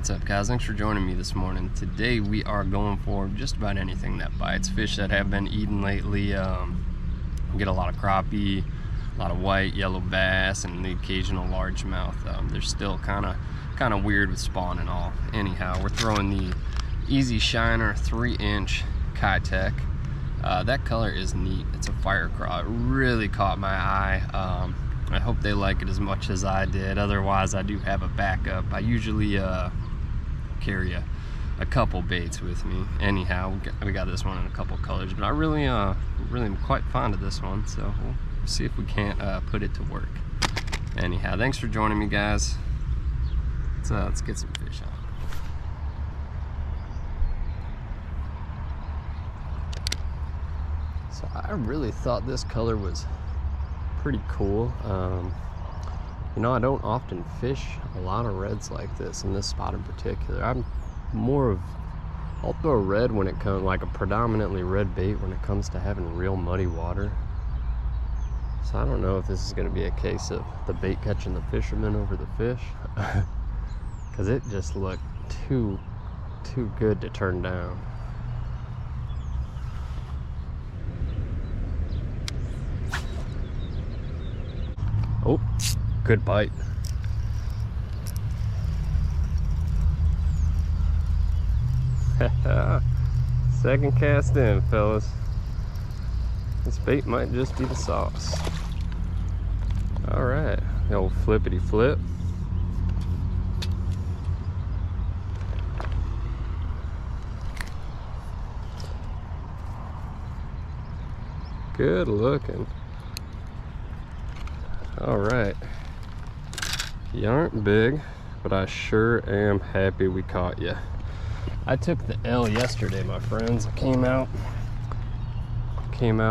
What's up, guys? Thanks for joining me this morning. Today we are going for just about anything that bites. Fish that have been eaten lately. Get a lot of crappie, a lot of white, yellow bass, and the occasional largemouth. They're still kind of weird with spawn and all. Anyhow, we're throwing the Easy Shiner 3-inch Keitech. That color is neat. It's a fire craw. It really caught my eye. I hope they like it as much as I did. Otherwise, I do have a backup. I usually carry a couple baits with me. Anyhow, we got this one in a couple colors, but I really am quite fond of this one, so we'll see if we can't put it to work. Anyhow, thanks for joining me, guys. Let's get some fish on. So I really thought this color was pretty cool. You know, I don't often fish a lot of reds like this in this spot in particular. I'm more of, I'll throw red when it comes, like a predominantly red bait when it comes to having real muddy water. So I don't know if this is going to be a case of the bait catching the fisherman over the fish, because it just looked too good to turn down. Oh, good bite. Second cast in, fellas. This bait might just be the sauce. All right, the old flippity flip. Good looking. All right, you aren't big, but I sure am happy we caught you. I took the L yesterday, my friends. I came out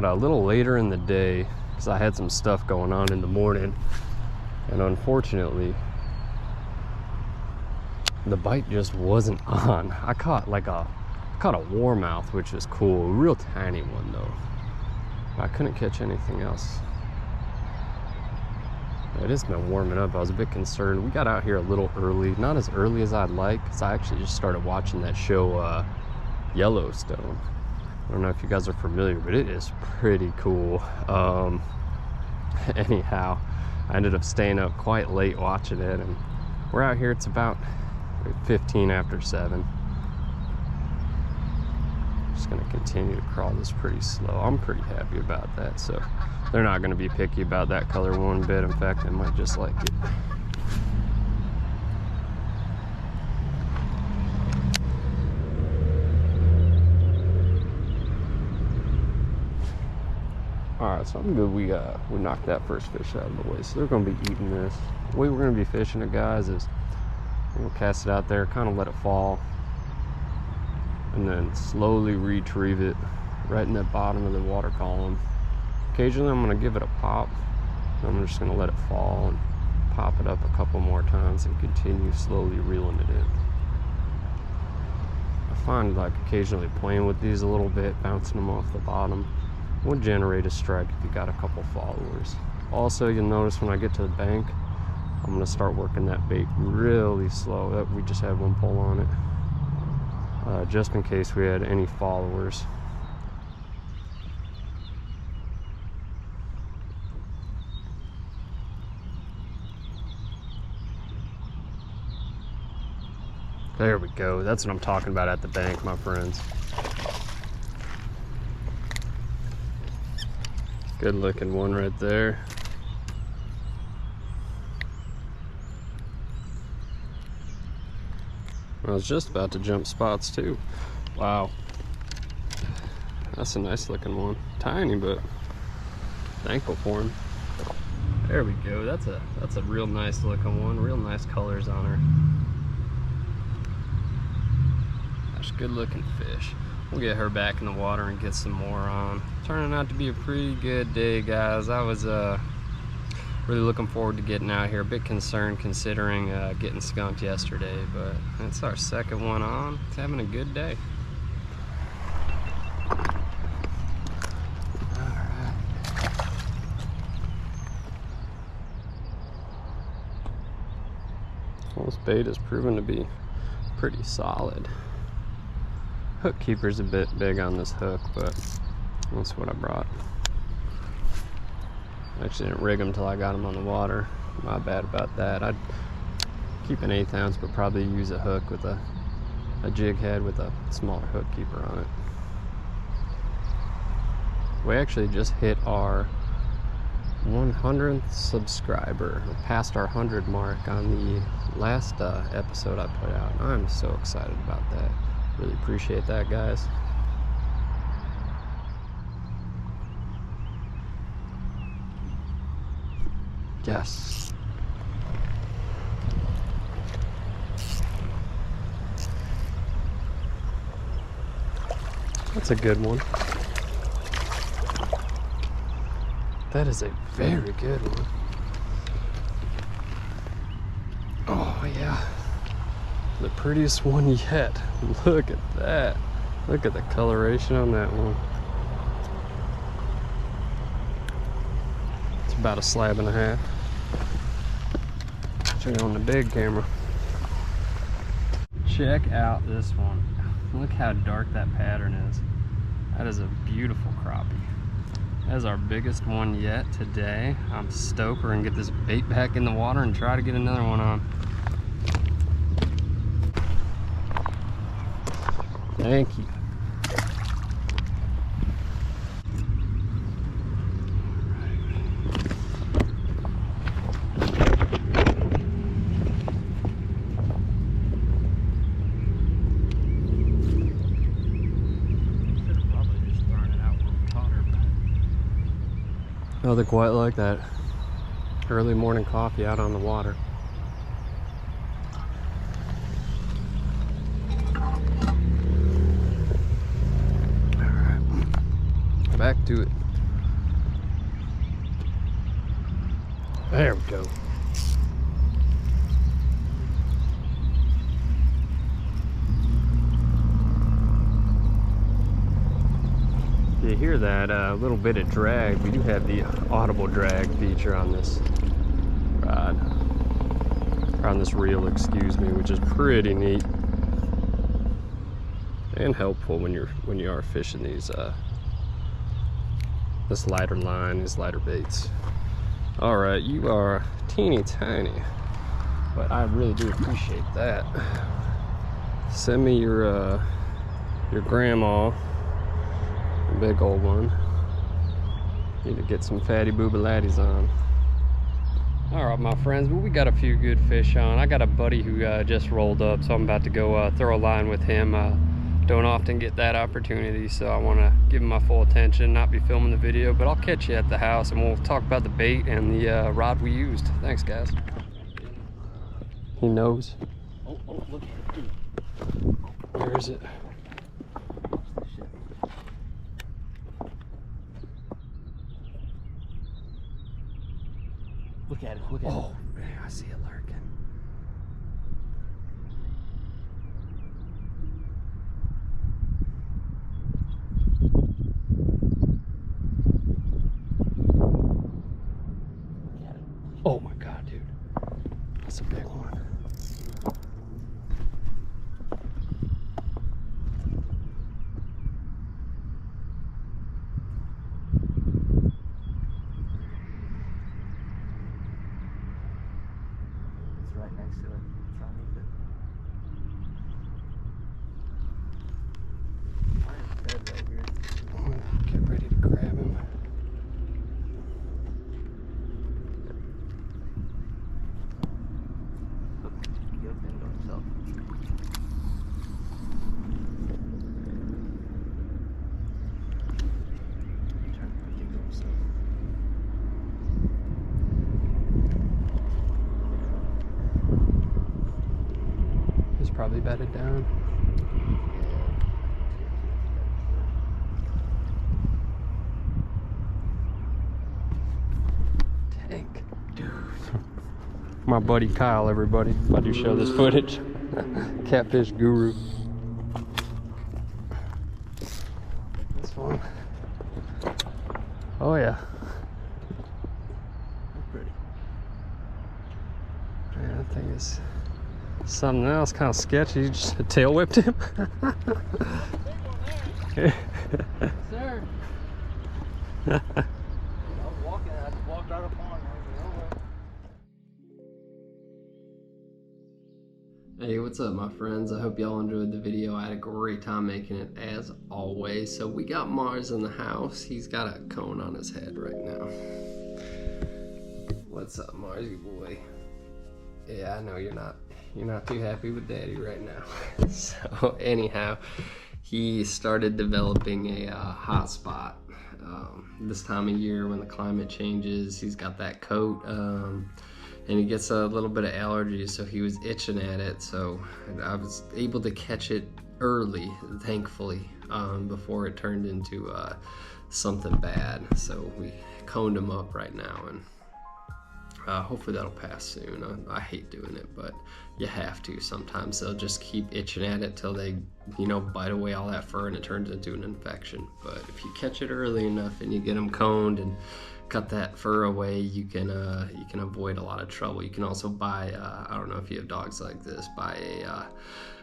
a little later in the day because I had some stuff going on in the morning, and unfortunately the bite just wasn't on. I caught a warmouth, which was cool, a real tiny one though. I couldn't catch anything else. It has been warming up. I was a bit concerned. We got out here a little early, not as early as I'd like, because I actually just started watching that show Yellowstone. I don't know if you guys are familiar, but it is pretty cool. Anyhow, I ended up staying up quite late watching it, and we're out here. It's about 15 after 7. Just gonna continue to crawl this pretty slow. I'm pretty happy about that. So they're not gonna be picky about that color one bit. In fact, they might just like it. All right, so I'm good. We knocked that first fish out of the way. So they're gonna be eating this. The way we're gonna be fishing it, guys, is we'll cast it out there, kind of let it fall, and then slowly retrieve it right in the bottom of the water column. Occasionally I'm gonna give it a pop, and I'm just gonna let it fall and pop it up a couple more times and continue slowly reeling it in. I find like occasionally playing with these a little bit, bouncing them off the bottom, would generate a strike if you got a couple followers. Also, you'll notice when I get to the bank, I'm gonna start working that bait really slow. We just had one pull on it, just in case we had any followers. There we go. That's what I'm talking about at the bank, my friends. Good looking one right there. I was just about to jump spots too. Wow. That's a nice looking one. Tiny, but thankful for him. There we go. That's a real nice looking one. Real nice colors on her. Good looking fish. We'll get her back in the water and get some more on. Turning out to be a pretty good day, guys. I was really looking forward to getting out here. A bit concerned considering getting skunked yesterday, but it's our second one on. It's having a good day. Alright. Well, this bait has proven to be pretty solid. Hook keeper's a bit big on this hook, but that's what I brought. I actually didn't rig them till I got them on the water. My bad about that. I'd keep an 1/8 ounce, but probably use a hook with a Jighead with a smaller hook keeper on it. We actually just hit our 100th subscriber. We passed our 100 mark on the last episode I put out. I'm so excited about that. Really appreciate that, guys. Yes. That's a good one. That is a very good one. Oh yeah. The prettiest one yet. Look at that. Look at the coloration on that one. It's about a slab and a half. Show you on the big camera. Check out this one. Look how dark that pattern is. That is a beautiful crappie. That is our biggest one yet today. I'm stoked we're gonna get this bait back in the water and try to get another one on. Thank you. Nothing quite like that early morning coffee out on the water. Alright, back to it. There we go. You hear that little bit of drag. We do have the audible drag feature on this rod, or on this reel, excuse me, which is pretty neat and helpful when you are fishing these this lighter line, these lighter baits. All right, you are teeny tiny, but I really do appreciate that. Send me your grandma. Big old one. Need to get some fatty boobalatties on. All right, my friends, well, we got a few good fish on. I got a buddy who just rolled up, so I'm about to go throw a line with him. Don't often get that opportunity, so I want to give him my full attention, not be filming the video, but I'll catch you at the house and we'll talk about the bait and the rod we used. Thanks, guys. He knows. Oh, look. Where is it? Look at it, look at it. Oh, man, I see it lurking. Oh my God, dude. That's a big one. Next to it. It's underneath it. Dead right here. I'm gonna get ready to grab him. He opened it himself. He's trying to get to himself. He's probably bedded down. Tank. Dude. My buddy Kyle, everybody. If I do show this footage. Catfish guru. This one. Oh yeah. That's pretty. Man, that thing is something else kind of sketchy. You just tail whipped him. Sir. I was walking, I just walked out upon him. Hey, what's up my friends? I hope y'all enjoyed the video. I had a great time making it as always. So we got Mars in the house. He's got a cone on his head right now. What's up, Marsy boy? Yeah, I know you're not too happy with daddy right now. So anyhow, he started developing a hot spot. This time of year when the climate changes, he's got that coat, and he gets a little bit of allergies, so he was itching at it. So I was able to catch it early, thankfully, before it turned into something bad. So we coned him up right now, and hopefully that'll pass soon. I hate doing it, but you have to. Sometimes they'll just keep itching at it till they, bite away all that fur and it turns into an infection. But if you catch it early enough and you get them coned and cut that fur away, you can avoid a lot of trouble. You can also buy, I don't know if you have dogs like this, buy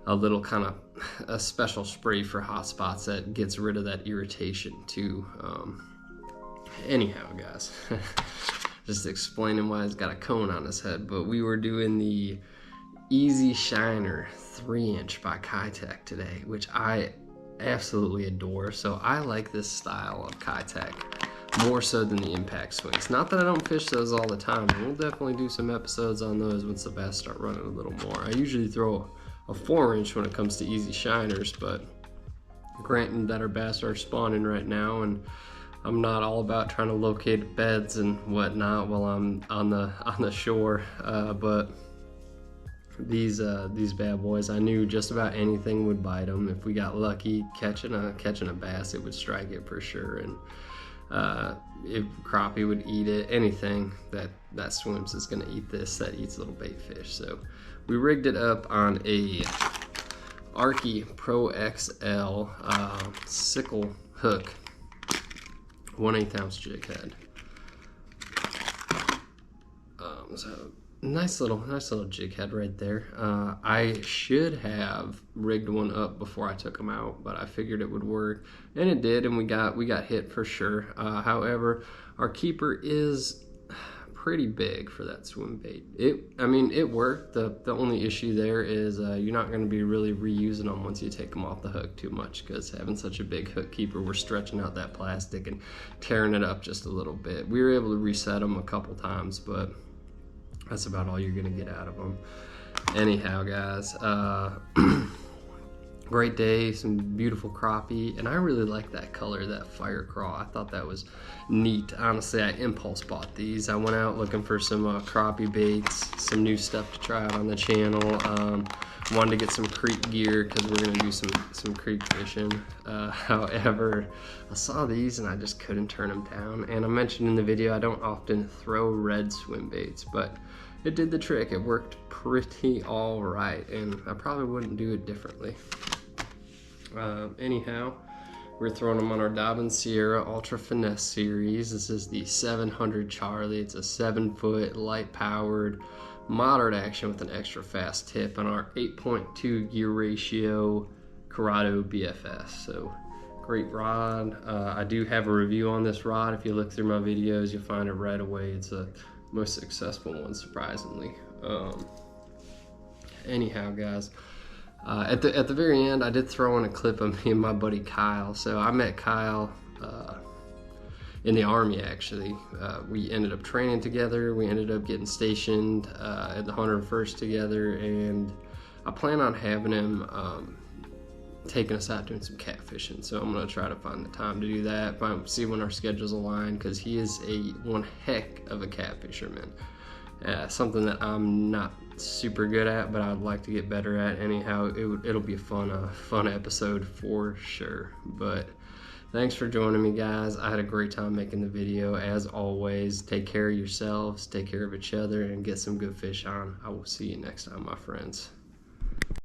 a little kind of a special spray for hot spots that gets rid of that irritation too. Anyhow, guys. Just explaining why he's got a cone on his head, but we were doing the Easy Shiner 3-inch by Keitech today, which I absolutely adore. So I like this style of Keitech more so than the impact swings. Not that I don't fish those all the time. We'll definitely do some episodes on those once the bass start running a little more. I usually throw a 4-inch when it comes to Easy Shiners, but granted that our bass are spawning right now, and I'm not all about trying to locate beds and whatnot while I'm on the shore, but these bad boys, I knew just about anything would bite them. If we got lucky catching a bass, it would strike it for sure. And if crappie would eat it, anything that swims is gonna eat this, that eats little bait fish. So we rigged it up on a Arkie Pro XL Sickle hook, 1/8 ounce jighead. So nice little jighead right there. I should have rigged one up before I took them out, but I figured it would work, and it did, and we got hit for sure. However, our keeper is pretty big for that swim bait. It worked. The only issue there is you're not going to be really reusing them once you take them off the hook too much, because having such a big hook keeper, we're stretching out that plastic and tearing it up just a little bit. We were able to reset them a couple times, but that's about all you're going to get out of them. Anyhow, guys, great day, some beautiful crappie, and I really like that color, that fire craw. I thought that was neat. Honestly, I impulse bought these. I went out looking for some crappie baits, some new stuff to try out on the channel. Wanted to get some creek gear because we're gonna do some creek fishing. However, I saw these and I just couldn't turn them down. And I mentioned in the video I don't often throw red swim baits, but it did the trick. It worked pretty all right, and I probably wouldn't do it differently. Anyhow, we're throwing them on our Dobyns Sierra Ultra Finesse series. This is the 700 Charlie. It's a 7-foot, light-powered, moderate action with an extra fast tip on our 8.2 gear ratio Curado BFS. So great rod. I do have a review on this rod. If you look through my videos, you'll find it right away. It's a most successful one, surprisingly. Anyhow, guys. At the very end, I did throw in a clip of me and my buddy Kyle. So I met Kyle in the Army, actually. We ended up training together. We ended up getting stationed at the 101st together, and I plan on having him taking us out doing some catfishing. So I'm gonna try to find the time to do that, see when our schedules align, because he is one heck of a catfisherman. Something that I'm not super good at, but I'd like to get better at. Anyhow, it'll be a fun episode for sure. But thanks for joining me, guys. I had a great time making the video. As always, take care of yourselves, take care of each other, and get some good fish on. I will see you next time, my friends.